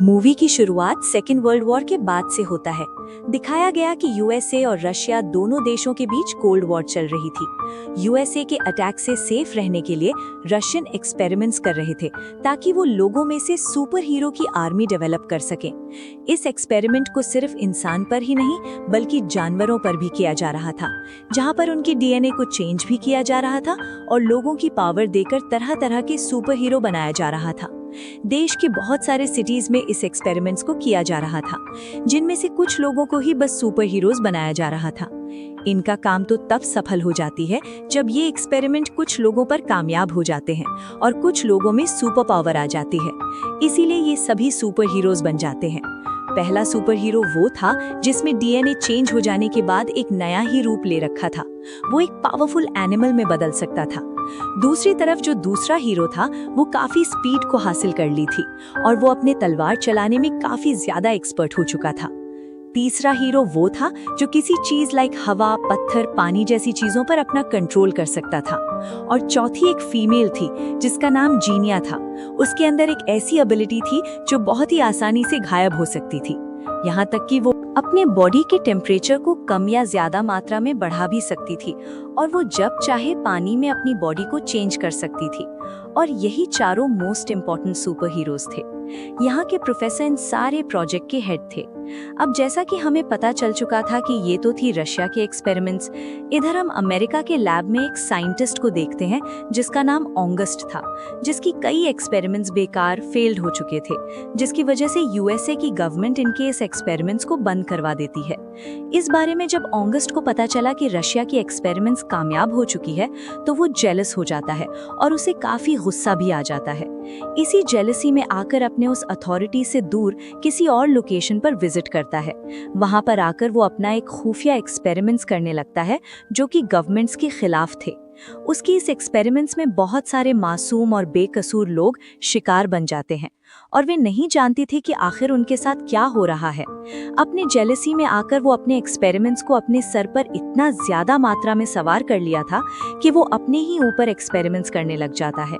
Movie की शुरुआत second world war के बाद से होता है। दिखाया गया कि यूएसए और रशिया दोनों देशों के बीच कोल्ड वॉर चल रही थी। यूएसए के अटैक से सेफ रहने के लिए रशियन एक्सपेरिमेंट्स कर रहे थे ताकि वो लोगों में से सुपर हीरो की आर्मी डेवलप कर सकें। इस एक्सपेरिमेंट को सिर्फ इंसान पर ही नहीं बल्कि जानवरों पर भी किया जा रहा था, जहां पर उनकी डीएनए को चेंज भी किया जा रहा था और लोगों की पावर देकर तरह तरह के सुपर हीरो बनाया जा रहा था। देश के बहुत सारे सिटीज में इस एक्सपेरिमेंट्स को किया जा रहा था, जिनमें से कुछ लोगों को ही बस सुपर हीरोज बनाया जा रहा था। इनका काम तो तब सफल हो जाती है जब ये एक्सपेरिमेंट कुछ लोगों पर कामयाब हो जाते हैं और कुछ लोगों में सुपर पावर आ जाती है। इसीलिए ये सभी सुपर हीरोज बन जाते हैं। पहला सुपर हीरो वो था जिसमें डीएनए चेंज हो जाने के बाद एक नया ही रूप ले रखा था। वो एक पावरफुल एनिमल में बदल सकता था। दूसरी तरफ जो दूसरा हीरो था वो काफी स्पीड को हासिल कर ली थी और वो अपने तलवार चलाने में काफी ज्यादा एक्सपर्ट हो चुका था। तीसरा हीरो वो था जो किसी चीज लाइक हवा, पत्थर, पानी जैसी चीजों पर अपना कंट्रोल कर सकता था। और चौथी एक फीमेल थी जिसका नाम जीनिया था। उसके अंदर एक ऐसी एबिलिटी थी जो बहुत ही आसानी से गायब हो सकती थी, यहाँ तक कि वो अपने बॉडी के टेम्परेचर को कम या ज्यादा मात्रा में बढ़ा भी सकती थी और वो जब चाहे पानी में अपनी बॉडी को चेंज कर सकती थी। और यही चारों मोस्ट इम्पॉर्टेंट सुपर हीरोज थे। यहाँ के प्रोफेसर इन सारे प्रोजेक्ट के हेड थे। अब जैसा कि हमें पता चल चुका था कि ये तो थी रशिया के एक्सपेरिमेंट्स, इधर हम अमेरिका के लैब में एक साइंटिस्ट को देखते हैं जिसका नाम ऑगस्ट था, जिसकी कई एक्सपेरिमेंट्स बेकार फेल्ड हो चुके थे, जिसकी वजह से यूएसए की गवर्नमेंट इनके इस एक्सपेरिमेंट्स को बंद करवा देती है। इस बारे में जब ऑगस्ट को पता चला कि रशिया की एक्सपेरिमेंट्स कामयाब हो चुकी है तो वो जेलस हो जाता है और उसे काफी गुस्सा भी आ जाता है। इसी जेलसी में आकर अपने उस अथॉरिटी से दूर किसी और लोकेशन पर विजिट करता है। वहां पर आकर वो अपना एक खुफिया एक्सपेरिमेंट्स करने लगता है जो कि गवर्नमेंट्स के खिलाफ थे। उसकी इस एक्सपेरिमेंट्स में बहुत सारे मासूम और बेकसूर लोग शिकार बन जाते हैं और वे नहीं जानती थी कि आखिर उनके साथ क्या हो रहा है। अपने जेलसी में आकर वो अपने एक्सपेरिमेंट्स को अपने सर पर इतना ज्यादा मात्रा में सवार कर लिया था कि वो अपने ही ऊपर एक्सपेरिमेंट्स करने लग जाता है।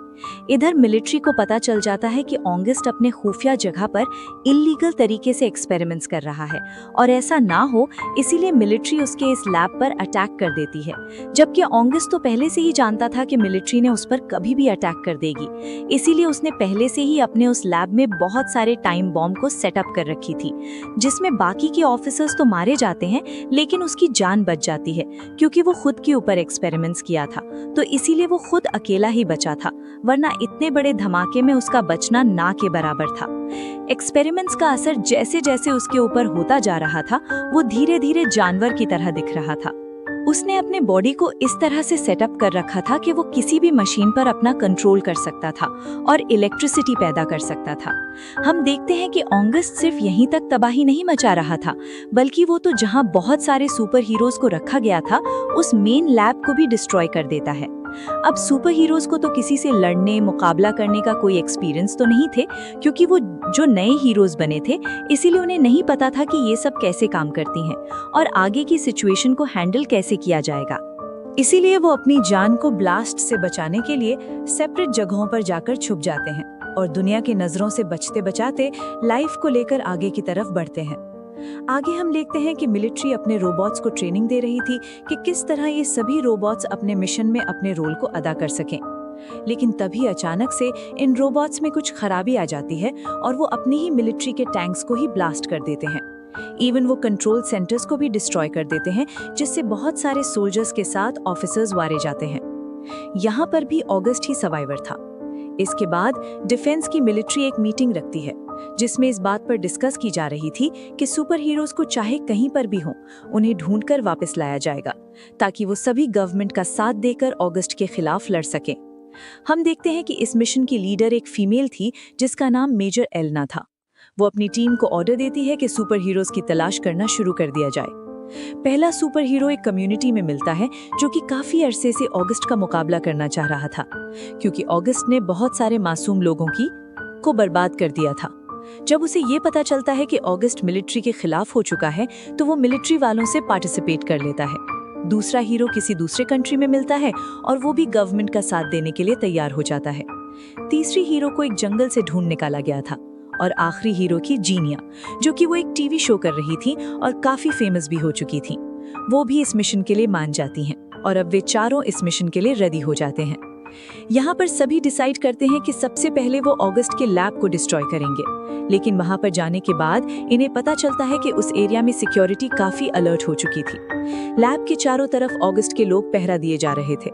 इधर मिलिट्री को पता चल जाता है कि ऑगस्ट अपने खुफिया जगह पर इल्लीगल तरीके से एक्सपेरिमेंट्स कर रहा है और ऐसा ना हो इसीलिए मिलिट्री उसके इस लैब पर अटैक कर देती है, जबकि ऑगस्ट तो पहले से ही जानता था कि मिलिट्री ने उस पर कभी भी अटैक कर देगी। इसीलिए उसने पहले से ही अपने उस लैब में बहुत सारे टाइम बॉम्ब को सेटअप कर रखी थी, जिसमें बाकी के ऑफिसर्स तो मारे जाते हैं लेकिन उसकी जान बच जाती है क्योंकि वो खुद के ऊपर एक्सपेरिमेंट्स किया था, तो इसीलिए वो खुद अकेला ही बचा था, वरना इतने बड़े धमाके में उसका बचना ना के बराबर था। एक्सपेरिमेंट्स का असर जैसे जैसे उसके ऊपर होता जा रहा था वो धीरे धीरे जानवर की तरह दिख रहा था। उसने अपने बॉडी को इस तरह से सेटअप कर रखा था कि वो किसी भी मशीन पर अपना कंट्रोल कर सकता था और इलेक्ट्रिसिटी पैदा कर सकता था। हम देखते हैं कि ऑगस्ट सिर्फ यहीं तक तबाही नहीं मचा रहा था, बल्कि वो तो जहां बहुत सारे सुपर हीरोज को रखा गया था उस मेन लैब को भी डिस्ट्रॉय कर देता है। अब सुपर हीरोज को तो किसी से लड़ने मुकाबला करने का कोई एक्सपीरियंस तो नहीं थे, क्योंकि वो जो नए हीरोज बने थे इसीलिए उन्हें नहीं पता था कि ये सब कैसे काम करती हैं और आगे की सिचुएशन को हैंडल कैसे किया जाएगा। इसीलिए वो अपनी जान को ब्लास्ट से बचाने के लिए सेपरेट जगहों पर जाकर छुप जाते हैं और दुनिया की नजरों से बचते बचाते लाइफ को लेकर आगे की तरफ बढ़ते हैं। आगे हम देखते हैं कि मिलिट्री अपने रोबोट्स को ट्रेनिंग दे रही थी कि किस तरह ये सभी रोबोट्स अपने मिशन में अपने रोल को अदा कर सकें। लेकिन तभी अचानक से इन रोबोट्स में कुछ खराबी आ जाती है और वो अपनी ही मिलिट्री के टैंक्स को ही ब्लास्ट कर देते हैं। इवन वो कंट्रोल सेंटर्स को भी डिस्ट्रॉय कर देते हैं, जिससे बहुत सारे सोल्जर्स के साथ ऑफिसर्स मारे जाते हैं। यहाँ पर भी ऑगस्ट ही सर्वाइवर था। इसके बाद डिफेंस की मिलिट्री एक मीटिंग रखती है जिसमें इस बात पर डिस्कस की जा रही थी कि सुपर हीरोज को चाहे कहीं पर भी हो उन्हें ढूंढकर वापस लाया जाएगा ताकि वो सभी गवर्नमेंट का साथ देकर ऑगस्ट के खिलाफ लड़ सकें। हम देखते हैं कि इस मिशन की लीडर एक फीमेल थी जिसका नाम मेजर एलना था। वो अपनी टीम को ऑर्डर देती है कि सुपर हीरोज की तलाश करना शुरू कर दिया जाए। पहला सुपर हीरो एक कम्युनिटी में मिलता है जो कि काफी अरसे से ऑगस्ट का मुकाबला करना चाह रहा था, क्योंकि ऑगस्ट ने बहुत सारे मासूम लोगों को बर्बाद कर दिया था। जब उसे ये पता चलता है कि ऑगस्ट मिलिट्री के खिलाफ हो चुका है तो वो मिलिट्री वालों से पार्टिसिपेट कर लेता है। दूसरा हीरो किसी दूसरे कंट्री में मिलता है और वो भी गवर्नमेंट का साथ देने के लिए तैयार हो जाता है। तीसरी हीरो को एक जंगल से ढूंढ निकाला गया था और आखिरी हीरो की जीनिया, जो कि वो एक टीवी शो कर रही थी और काफी फेमस भी हो चुकी थी। वो भी इस मिशन के लिए मान जाती हैं और अब वे चारों इस मिशन के लिए रेडी हो जाते हैं। यहाँ पर सभी डिसाइड करते हैं कि सबसे पहले वो ऑगस्ट के लैब को डिस्ट्रॉय करेंगे, लेकिन वहां पर जाने के बाद इन्हें पता चलता है कि उस एरिया में सिक्योरिटी काफी अलर्ट हो चुकी थी। लैब के चारों तरफ ऑगस्ट के लोग पहरा दिए जा रहे थे।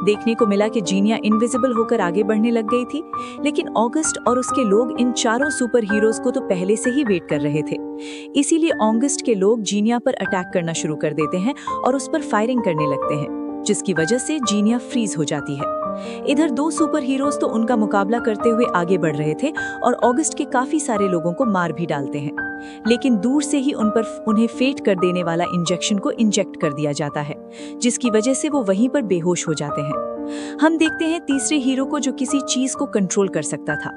देखने को मिला कि जीनिया इनविजिबल होकर आगे बढ़ने लग गई थी, लेकिन ऑगस्ट और उसके लोग इन चारों सुपर हीरोज को तो पहले से ही वेट कर रहे थे। इसीलिए ऑगस्ट के लोग जीनिया पर अटैक करना शुरू कर देते हैं और उस पर फायरिंग करने लगते हैं, जिसकी वजह से जीनिया फ्रीज हो जाती है। इधर दो सुपर हीरोज तो उनका मुकाबला करते हुए आगे बढ़ रहे थे और ऑगस्ट के काफी सारे लोगों को मार भी डालते हैं, लेकिन दूर से ही उन्हें फेट कर देने वाला इंजेक्शन को इंजेक्ट कर दिया जाता है, जिसकी वजह से वो वहीं पर बेहोश हो जाते हैं। हम देखते हैं तीसरे हीरो को, जो किसी चीज को कंट्रोल कर सकता था।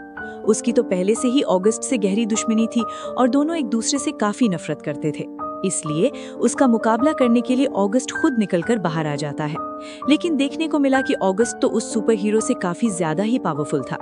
उसकी तो पहले से ही ऑगस्ट से गहरी दुश्मनी थी और दोनों एक दूसरे से काफी नफरत करते थे। इसलिए उसका मुकाबला करने के लिए ऑगस्ट खुद निकलकर बाहर आ जाता है, लेकिन देखने को मिला कि ऑगस्ट तो उस सुपर हीरो से काफी ज्यादा ही पावरफुल था।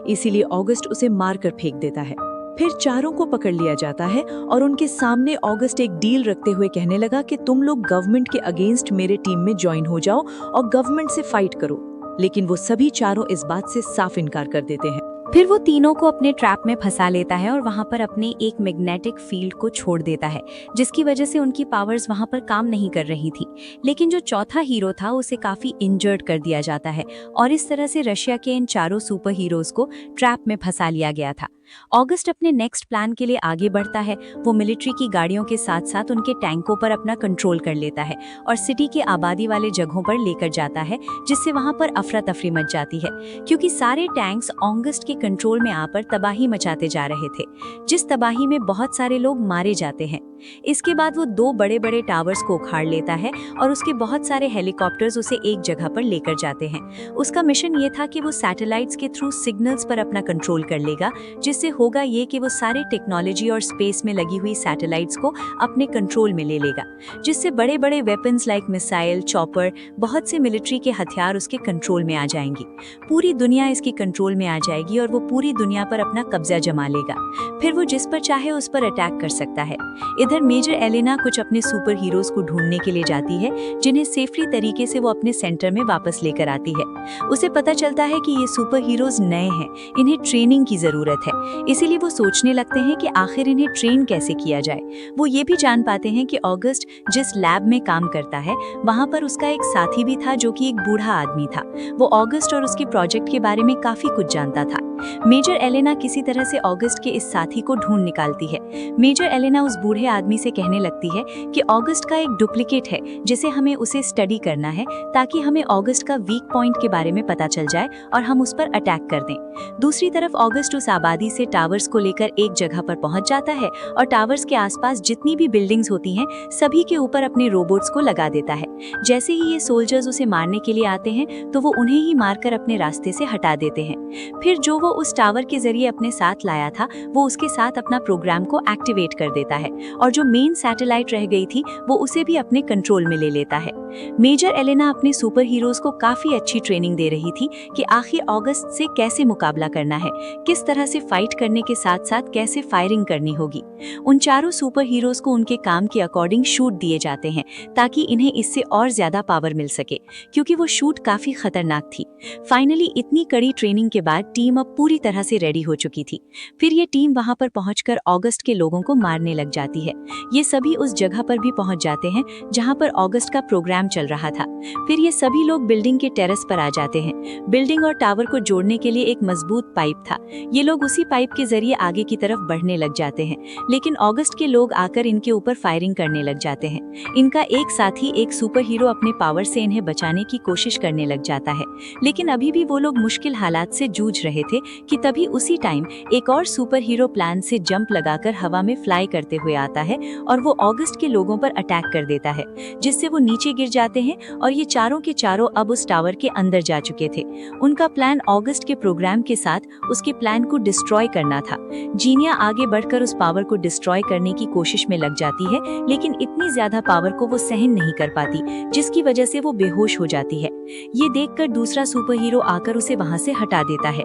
इसीलिए ऑगस्ट उसे मारकर फेंक देता है। फिर चारों को पकड़ लिया जाता है और उनके सामने ऑगस्ट एक डील रखते हुए कहने लगा कि तुम लोग गवर्नमेंट के अगेंस्ट मेरे टीम में ज्वाइन हो जाओ और गवर्नमेंट से फाइट करो, लेकिन वो सभी चारों इस बात से साफ इनकार कर देते हैं। फिर वो तीनों को अपने ट्रैप में फंसा लेता है और वहां पर अपने एक मैग्नेटिक फील्ड को छोड़ देता है, जिसकी वजह से उनकी पावर्स वहां पर काम नहीं कर रही थी। लेकिन जो चौथा हीरो था उसे काफी इंजर्ड कर दिया जाता है और इस तरह से रशिया के इन चारों सुपर हीरोज को ट्रैप में फंसा लिया गया था। ऑगस्ट अपने नेक्स्ट प्लान के लिए आगे बढ़ता है। वो मिलिट्री की गाड़ियों के साथ साथ उनके टैंकों पर अपना कंट्रोल कर लेता है और सिटी के आबादी वाले जगहों पर लेकर जाता है, जिससे वहां पर अफरा तफरी मच जाती है, क्योंकि सारे टैंक्स ऑगस्ट के कंट्रोल में आकर तबाही मचाते जा रहे थे, जिस तबाही में बहुत सारे लोग मारे जाते हैं। इसके बाद वो दो बड़े बड़े टावर्स को उखाड़ लेता है और उसके बहुत सारे हेलीकॉप्टर्स उसे एक जगह पर लेकर जाते हैं। उसका मिशन ये था कि वो सैटेलाइट्स के थ्रू सिग्नल्स पर अपना कंट्रोल कर लेगा, जिससे होगा ये कि वो सारे टेक्नोलॉजी और स्पेस में लगी हुई सैटेलाइट्स को अपने कंट्रोल में ले लेगा, जिससे बड़े बड़े वेपन्स लाइक मिसाइल, चॉपर, बहुत से मिलिट्री के हथियार उसके कंट्रोल में आ जाएंगी। पूरी दुनिया इसकी कंट्रोल में आ जाएगी और वो पूरी दुनिया पर अपना कब्जा जमा लेगा। फिर वो जिस पर चाहे उस पर अटैक कर सकता है। इधर मेजर एलेना कुछ अपने सुपर हीरोज को ढूंढने के लिए जाती है, जिन्हें सेफली तरीके से वो अपने सेंटर में वापस लेकर आती है। उसे पता चलता है कि ये सुपर हीरोज नए हैं, इन्हें ट्रेनिंग की जरूरत है, इसीलिए वो सोचने लगते हैं कि आखिर इन्हें ट्रेन कैसे किया जाए। वो ये भी जान पाते हैं कि ऑगस्ट जिस लैब में काम करता है वहाँ पर उसका एक साथी भी था, जो कि एक बूढ़ा आदमी था। वो ऑगस्ट और उसके प्रोजेक्ट के बारे में काफी कुछ जानता था। मेजर एलेना किसी तरह से ऑगस्ट के इस साथी को ढूंढ निकालती है। मेजर एलेना उस बूढ़े आदमी से कहने लगती है कि ऑगस्ट का एक डुप्लीकेट है, जिसे हमें उसे स्टडी करना है, ताकि हमें ऑगस्ट का वीक पॉइंट के बारे में पता चल जाए और हम उस पर अटैक कर दें। दूसरी तरफ ऑगस्ट उस आबादी से टावर्स को लेकर एक जगह पर पहुंच जाता है और टावर्स के आसपास जितनी भी बिल्डिंग्स होती हैं सभी के ऊपर अपने रोबोट्स को लगा देता है। जैसे ही ये सोल्जर्स उसे मारने के लिए आते हैं तो वो उन्हें ही मारकर अपने रास्ते से हटा देते हैं। फिर जो वो उस टावर के जरिए अपने साथ लाया था वो उसके साथ अपना प्रोग्राम को एक्टिवेट कर देता है और जो मेन सैटेलाइट रह गई थी वो उसे भी अपने कंट्रोल में ले लेता है। मेजर एलेना अपने सुपर हीरोज को काफी अच्छी ट्रेनिंग दे रही थी कि आखिर ऑगस्ट से कैसे मुकाबला करना है, किस तरह से फाइट करने के साथ साथ कैसे फायरिंग करनी होगी। उन चारों सुपर हीरोज को उनके काम के अकॉर्डिंग शूट दिए जाते हैं ताकि इन्हें इससे और ज्यादा पावर मिल सके, क्योंकि वो शूट काफी खतरनाक थी। फाइनली इतनी कड़ी ट्रेनिंग के बाद टीम अब पूरी तरह से रेडी हो चुकी थी। फिर ये टीम वहां पर पहुंचकर ऑगस्ट के लोगों को मारने लग जाती है। ये सभी उस जगह पर भी पहुंच जाते हैं जहां पर ऑगस्ट का प्रोग्राम चल रहा था। फिर ये सभी लोग बिल्डिंग के टेरेस पर आ जाते हैं। बिल्डिंग और टावर को जोड़ने के लिए एक मजबूत पाइप था। ये लोग उसी पाइप के जरिए आगे की तरफ बढ़ने लग जाते हैं, लेकिन ऑगस्ट के लोग आकर इनके ऊपर फायरिंग करने लग जाते हैं। इनका एक साथी, एक सुपर हीरो, अपने पावर से इन्हें बचाने की कोशिश करने लग जाता है, लेकिन अभी भी वो लोग मुश्किल हालात से जूझ रहे थे कि तभी उसी टाइम एक और सुपर हीरो प्लान से जंप लगाकर हवा में फ्लाई करते हुए आता है और वो ऑगस्ट के लोगों पर अटैक कर देता है, जिससे वो नीचे गिर जाते हैं और ये चारों के चारों अब उस टावर के अंदर जा चुके थे। उनका प्लान ऑगस्ट के प्रोग्राम के साथ उसके प्लान को डिस्ट्रॉय करना था। जीनिया आगे बढ़कर उस पावर को डिस्ट्रॉय करने की कोशिश में लग जाती है, लेकिन इतनी ज्यादा पावर को वो सहन नहीं कर पाती, जिसकी वजह से वो बेहोश हो जाती है। ये देखकर दूसरा सुपर हीरो आकर उसे वहां से हटा देता है।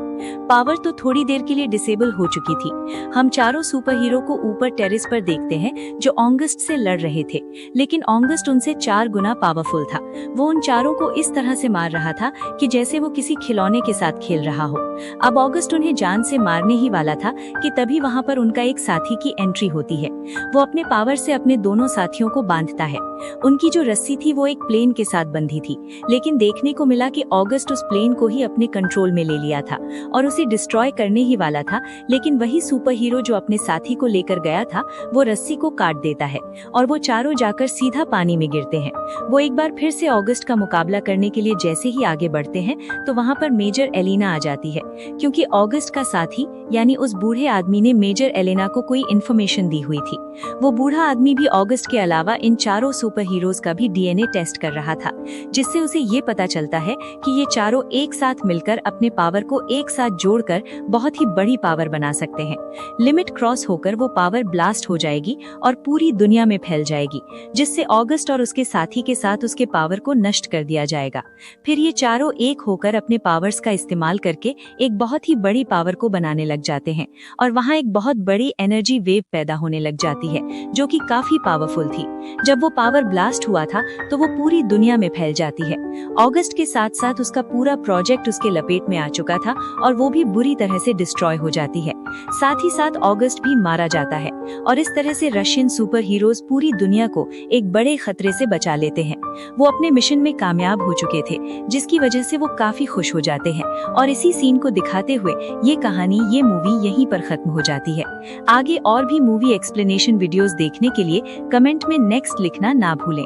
पावर तो थोड़ी देर के लिए डिसेबल हो चुकी थी। हम चारों सुपर हीरो को ऊपर टेरेस पर देखते हैं जो ऑगस्ट से लड़ रहे थे, लेकिन ऑगस्ट उनसे 4 गुना पावरफुल था। वो उन चारों को इस तरह से मार रहा था कि जैसे वो किसी खिलौने के साथ खेल रहा हो। अब ऑगस्ट उन्हें जान से मारने ही वाला था कि तभी वहाँ पर उनका एक साथी की एंट्री होती है। वो अपने पावर से अपने दोनों साथियों को बांधता है। उनकी जो रस्सी थी वो एक प्लेन के साथ बंधी थी, लेकिन देखने को मिला कि ऑगस्ट उस प्लेन को ही अपने कंट्रोल में ले लिया था और उसे डिस्ट्रॉय करने ही वाला था। लेकिन वही सुपर हीरो जो अपने साथी को लेकर गया था वो रस्सी को काट देता है और वो चारों जाकर सीधा पानी में गिरते हैं। वो एक बार फिर से ऑगस्ट का मुकाबला करने के लिए जैसे ही आगे बढ़ते हैं तो वहाँ पर मेजर एलिना आ जाती है, क्योंकि ऑगस्ट का साथी यानी उस बूढ़े आदमी ने मेजर एलिना को कोई इन्फॉर्मेशन दी हुई थी। वो बूढ़ा आदमी भी ऑगस्ट के अलावा इन चारों सुपर हीरोज का भी डीएनए टेस्ट कर रहा था, जिससे उसे ये पता चलता है कि ये चारों एक साथ मिलकर अपने पावर को एक साथ जोड़कर बहुत ही बड़ी पावर बना सकते हैं। लिमिट क्रॉस होकर वो पावर ब्लास्ट हो जाएगी और पूरी दुनिया में फैल जाएगी, जिससे ऑगस्ट और उसके साथी के साथ उसके पावर को नष्ट कर दिया जाएगा। फिर ये चारों एक होकर अपने पावर्स का इस्तेमाल करके एक बहुत ही बड़ी पावर को बनाने लग जाते हैं और वहाँ एक बहुत बड़ी एनर्जी वेव पैदा होने लग जाती है जो कि काफी पावरफुल थी। जब वो पावर ब्लास्ट हुआ था तो वो पूरी दुनिया में फैल जाती है। ऑगस्ट के साथ साथ उसका पूरा प्रोजेक्ट उसके लपेट में आ चुका था और वो भी बुरी तरह से डिस्ट्रॉय हो जाती है। साथ ही साथ ऑगस्ट भी मारा जाता है और इस तरह से रशियन सुपर हीरोज पूरी दुनिया को एक बड़े खतरे से बचा लेते हैं। वो अपने मिशन में कामयाब हो चुके थे, जिसकी वजह से वो काफी खुश हो जाते हैं और इसी सीन को दिखाते हुए ये कहानी, ये मूवी यहीं पर खत्म हो जाती है। आगे और भी मूवी एक्सप्लेनेशन वीडियोस देखने के लिए कमेंट में नेक्स्ट लिखना ना भूलें।